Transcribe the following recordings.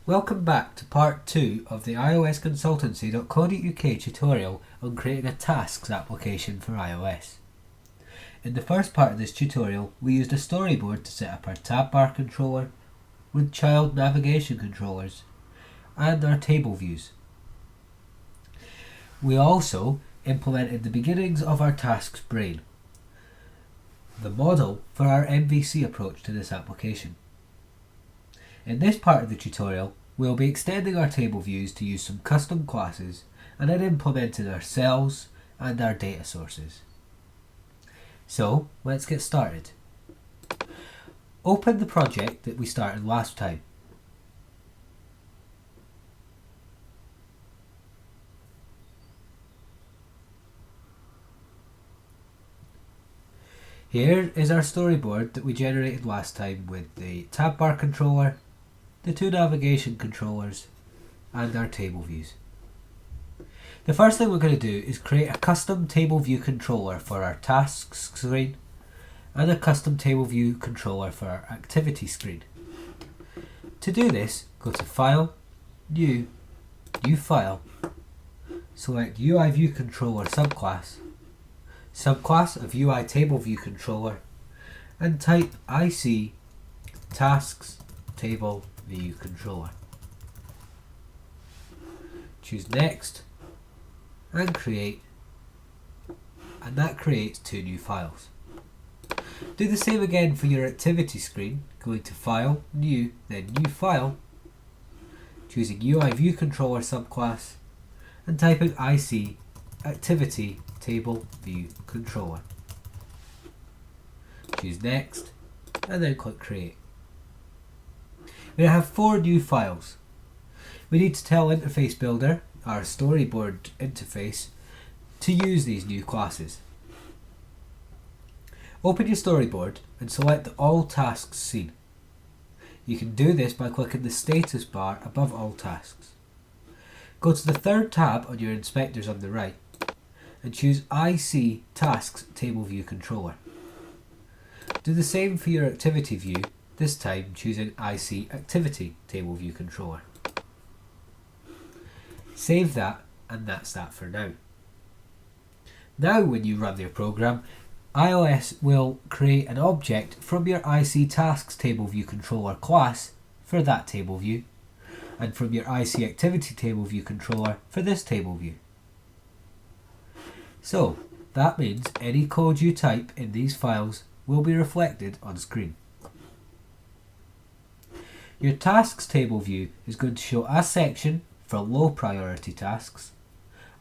Welcome back to part 2 of the iOSConsultancy.co.uk tutorial on creating a tasks application for iOS. In the first part of this tutorial, we used a storyboard to set up our tab bar controller with child navigation controllers and our table views. We also implemented the beginnings of our tasks brain, the model for our MVC approach to this application. In this part of the tutorial, we'll be extending our table views to use some custom classes and then implementing our cells and our data sources. So, let's get started. Open the project that we started last time. Here is our storyboard that we generated last time with the tab bar controller, the two navigation controllers, and our table views. The first thing we're going to do is create a custom table view controller for our tasks screen and a custom table view controller for our activity screen. To do this, go to File, New, New File, select UIViewController subclass, subclass of UI table view controller, and type IC tasks table view controller. Choose next and create, and that creates two new files. Do the same again for your activity screen, going to File, New, then New File, choosing UIViewController subclass and typing IC activity table view controller. Choose next and then click create. We now have four new files. We need to tell Interface Builder, our storyboard interface, to use these new classes. Open your storyboard and select the All Tasks scene. You can do this by clicking the status bar above All Tasks. Go to the third tab on your inspectors on the right and choose IC Tasks Table View Controller. Do the same for your activity view, this time choosing IC Activity Table View Controller. Save that, and that's that for now. Now when you run your program, iOS will create an object from your IC Tasks Table View Controller class for that table view, and from your IC Activity Table View Controller for this table view. So, that means any code you type in these files will be reflected on screen. Your tasks table view is going to show a section for low priority tasks,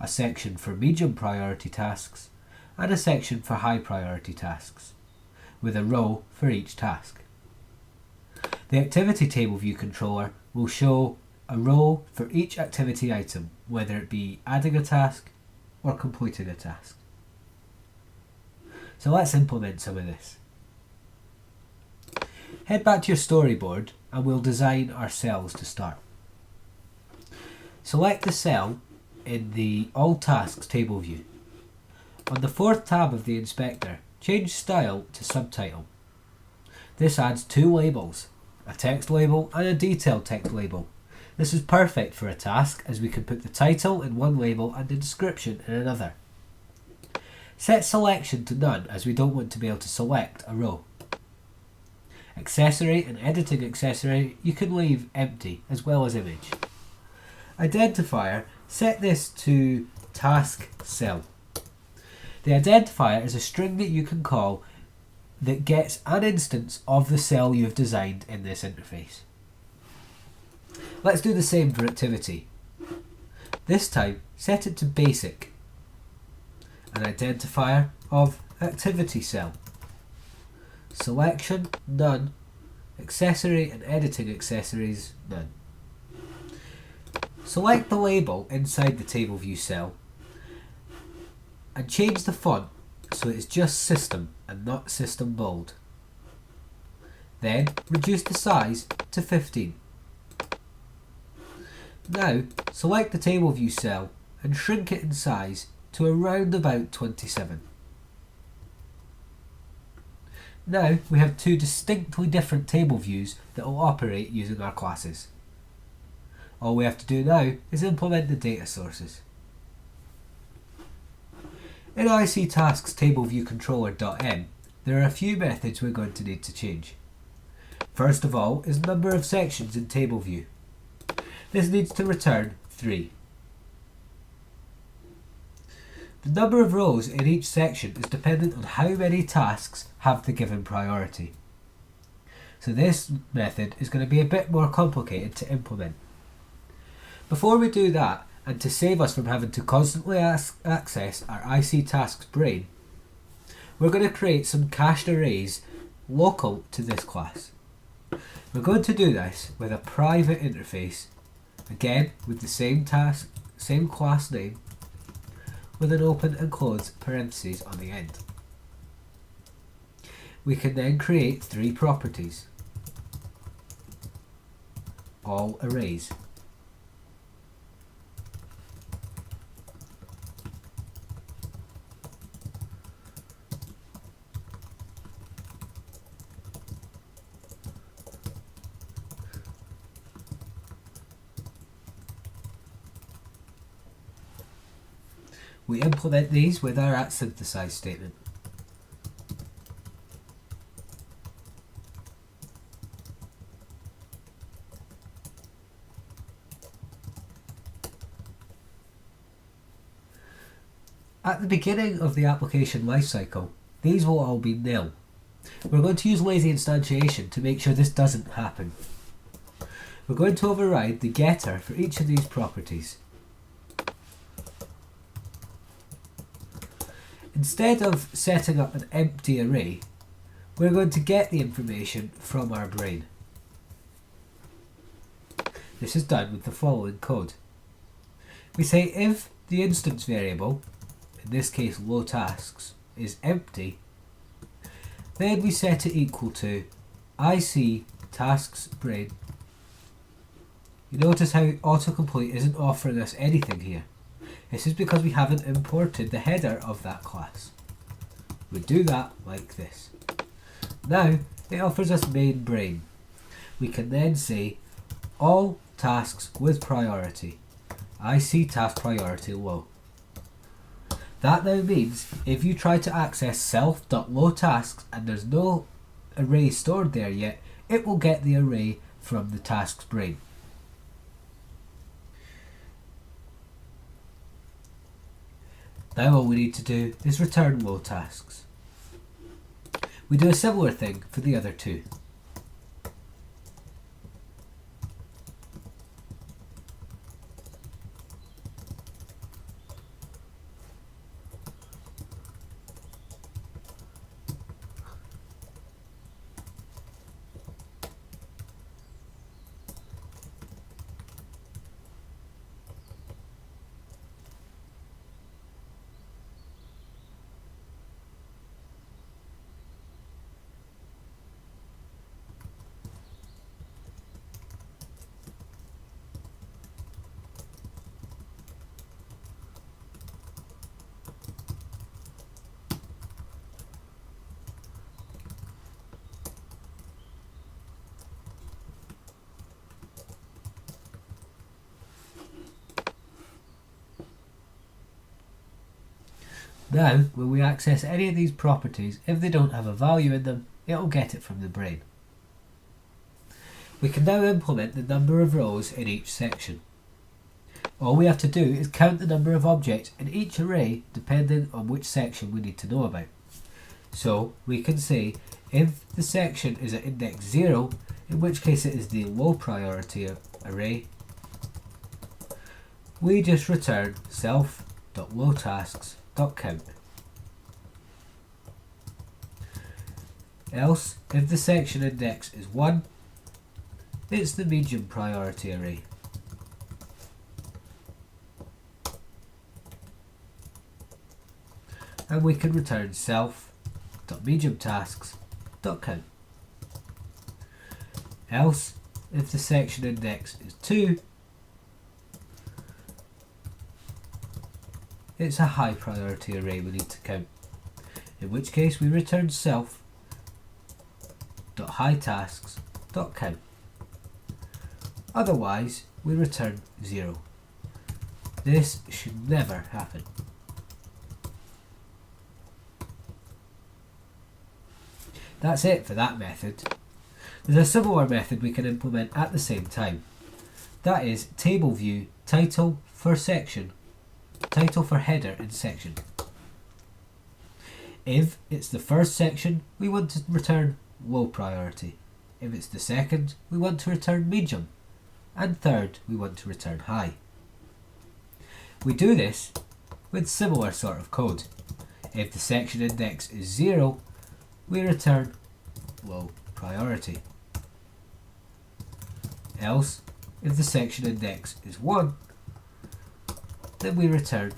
a section for medium priority tasks, and a section for high priority tasks, with a row for each task. The activity table view controller will show a row for each activity item, whether it be adding a task or completing a task. So let's implement some of this. Head back to your storyboard and we'll design our cells to start. Select the cell in the All Tasks table view. On the fourth tab of the inspector, change style to subtitle. This adds two labels, a text label and a detailed text label. This is perfect for a task as we can put the title in one label and the description in another. Set selection to none as we don't want to be able to select a row. Accessory and editing accessory you can leave empty as well as image. Identifier, set this to task cell. The identifier is a string that you can call that gets an instance of the cell you've designed in this interface. Let's do the same for activity. This time, set it to basic. An identifier of activity cell. Selection, none. Accessory and editing accessories, none. Select the label inside the table view cell and change the font so it is just System and not System Bold. Then reduce the size to 15. Now select the table view cell and shrink it in size to around about 27. Now we have two distinctly different table views that will operate using our classes. All we have to do now is implement the data sources. In ICTasks TableViewController.m, there are a few methods we're going to need to change. First of all is number of sections in TableView. This needs to return 3. The number of rows in each section is dependent on how many tasks have the given priority. So this method is going to be a bit more complicated to implement. Before we do that, and to save us from having to constantly access our ICTasks brain, we're going to create some cached arrays local to this class. We're going to do this with a private interface, again with the same class name, with an open and close parentheses on the end. We can then create 3 properties, all arrays. We implement these with our @synthesize statement. At the beginning of the application lifecycle, these will all be nil. We're going to use lazy instantiation to make sure this doesn't happen. We're going to override the getter for each of these properties. Instead of setting up an empty array, we're going to get the information from our brain. This is done with the following code. We say if the instance variable, in this case low tasks, is empty, then we set it equal to ICTasksBrain. You notice how autocomplete isn't offering us anything here. This is because we haven't imported the header of that class. We do that like this. Now it offers us main brain. We can then say all tasks with priority, ICTaskPriority low. That now means if you try to access self.lowTasks and there's no array stored there yet, it will get the array from the tasks brain. Now all we need to do is return low tasks. We do a similar thing for the other 2. Now, when we access any of these properties, if they don't have a value in them, it will get it from the brain. We can now implement the number of rows in each section. All we have to do is count the number of objects in each array depending on which section we need to know about. So we can say if the section is at index 0, in which case it is the low priority array, we just return self.lowtasks.count. Else, if the section index is 1, it's the medium priority array. And we can return self.mediumtasks.count. Else, if the section index is 2, it's a high priority array we need to count, in which case we return self.hightasks.count. Otherwise, we return 0. This should never happen. That's it for that method. There's a similar method we can implement at the same time. That is table view title for section, title for header in section. If it's the first section, we want to return low priority. If it's the second, we want to return medium. And third, we want to return high. We do this with similar sort of code. If the section index is 0, we return low priority. Else, if the section index is 1, then we return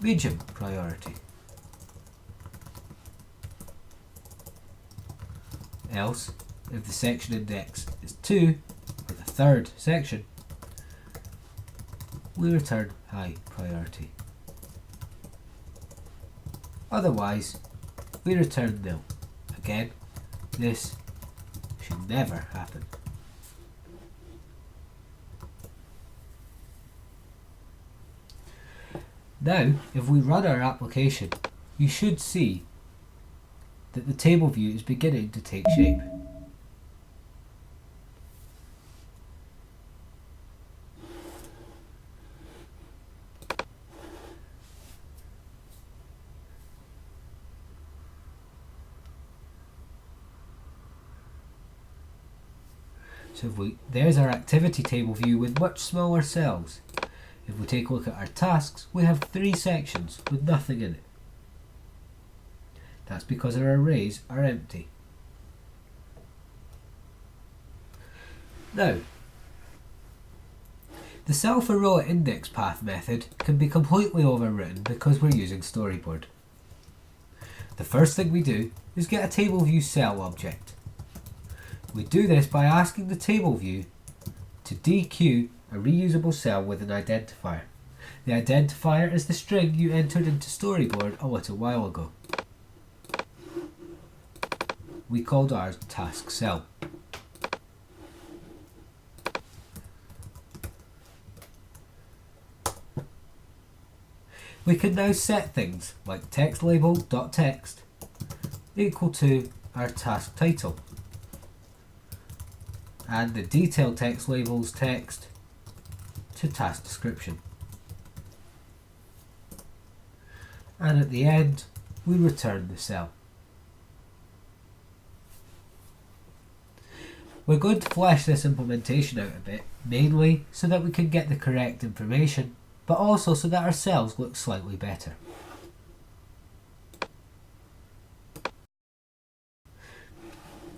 medium priority. Else, if the section index is 2, or the third section, we return high priority. Otherwise, we return nil. Again, this should never happen. Now, if we run our application, you should see that the table view is beginning to take shape. So there's our activity table view with much smaller cells. If we take a look at our tasks, we have 3 sections with nothing in it. That's because our arrays are empty. Now, the cell for row at index path method can be completely overwritten because we're using storyboard. The first thing we do is get a table view cell object. We do this by asking the table view to dequeue a reusable cell with an identifier. The identifier is the string you entered into storyboard a little while ago. We called ours task cell. We can now set things like text label.text equal to our task title, and the detailed text labels text to task description. And at the end, we return the cell. We're going to flesh this implementation out a bit, mainly so that we can get the correct information, but also so that our cells look slightly better.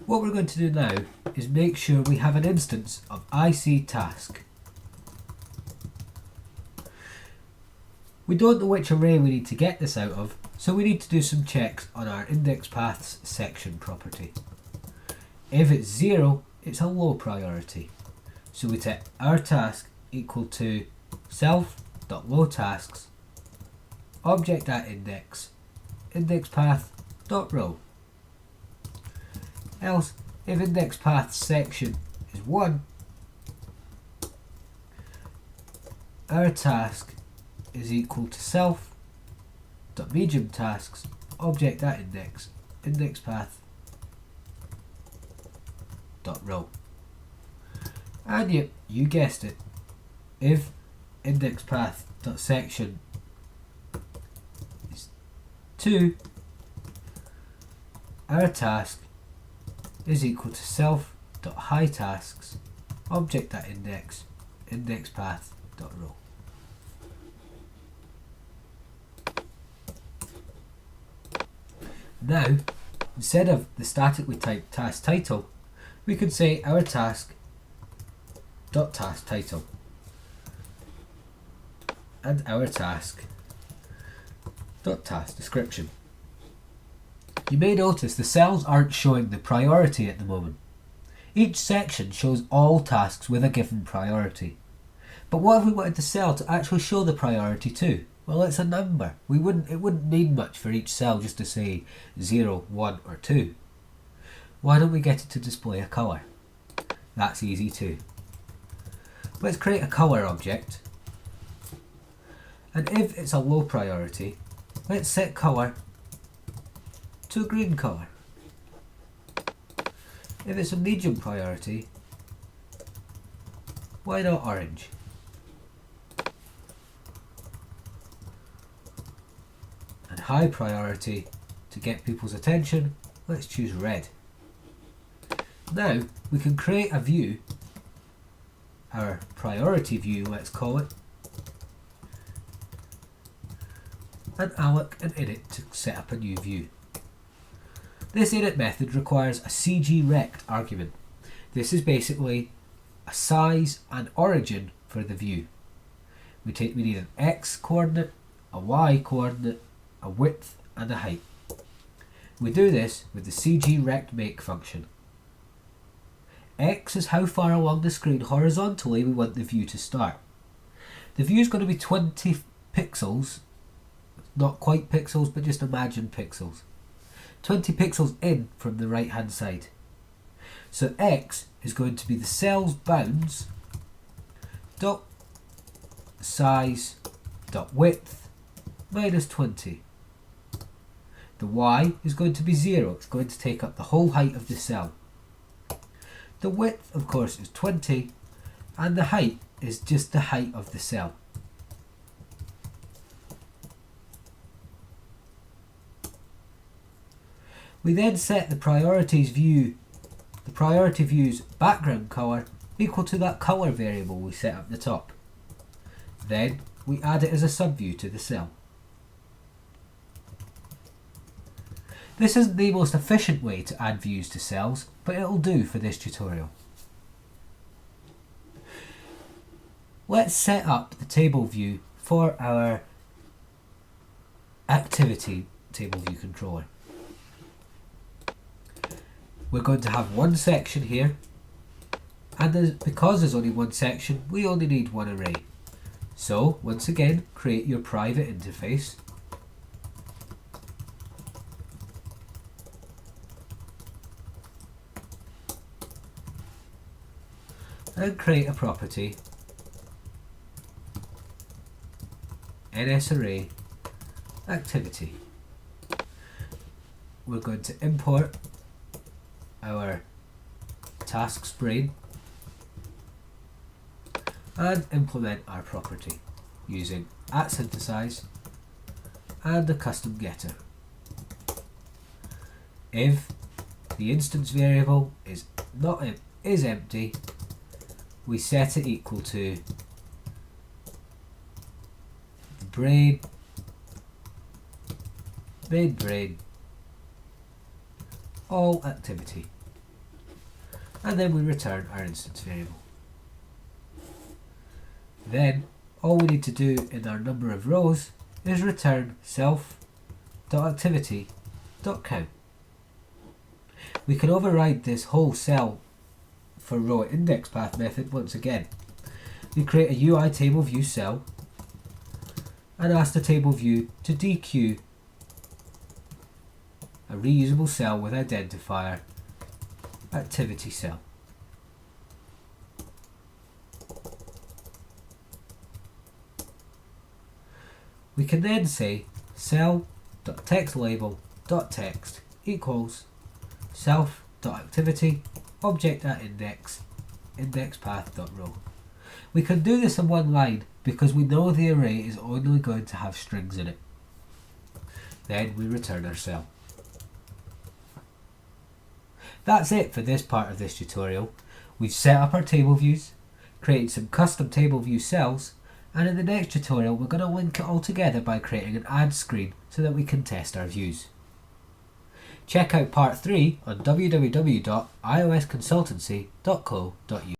What we're going to do now is make sure we have an instance of ICTask. We don't know which array we need to get this out of, so we need to do some checks on our index paths section property. If it's 0, it's a low priority. So we set our task equal to self.lowtasks object.index indexpath.row. Else, if index path section is 1, our task is equal to self.mediumtasks object.index indexpath.row. And yep, you guessed it, if indexpath.section is 2, our task is equal to self.hightasks object.index indexpath.row. Now, instead of the statically typed task title, we could say our task.task title and our task.task description. You may notice the cells aren't showing the priority at the moment. Each section shows all tasks with a given priority. But what if we wanted the cell to actually show the priority too? Well, it's a number. It wouldn't need much for each cell just to say 0, 1 or 2. Why don't we get it to display a colour? That's easy too. Let's create a colour object, and if it's a low priority, let's set colour to a green colour. If it's a medium priority, why not orange? And high priority, to get people's attention, let's choose red. Now we can create a view, our priority view let's call it, and alloc an init to set up a new view. This init method requires a cgrect argument. This is basically a size and origin for the view. We need an x coordinate, a y coordinate, a width and a height. We do this with the cgrectMake function. X is how far along the screen horizontally we want the view to start. The view is going to be 20 pixels, not quite pixels but just imagine pixels. 20 pixels in from the right hand side. So X is going to be the cell's bounds dot size dot width minus 20. The Y is going to be 0, it's going to take up the whole height of the cell. The width of course is 20 and the height is just the height of the cell. We then set the priority view's background colour equal to that colour variable we set up the top. Then we add it as a subview to the cell. This isn't the most efficient way to add views to cells, but it'll do for this tutorial. Let's set up the table view for our activity table view controller. We're going to have one section here, and because there's only one section, we only need one array. So once again, create your private interface. And create a property NSArray activity. We're going to import our tasks brain and implement our property using @synthesize and a custom getter. If the instance variable is empty, we set it equal to the main brain all activity, and then we return our instance variable. Then all we need to do in our number of rows is return self.activity.count. We can override this whole cell for row index path method once again. We create a UI table view cell and ask the table view to dequeue a reusable cell with identifier activity cell. We can then say cell.textLabel.text equals self.activity object@index indexPath.row. We can do this in one line because we know the array is only going to have strings in it. Then we return our cell. That's it for this part of this tutorial. We've set up our table views, created some custom table view cells, and in the next tutorial we're going to link it all together by creating an add screen so that we can test our views. Check out part 3 on www.iOSconsultancy.co.uk.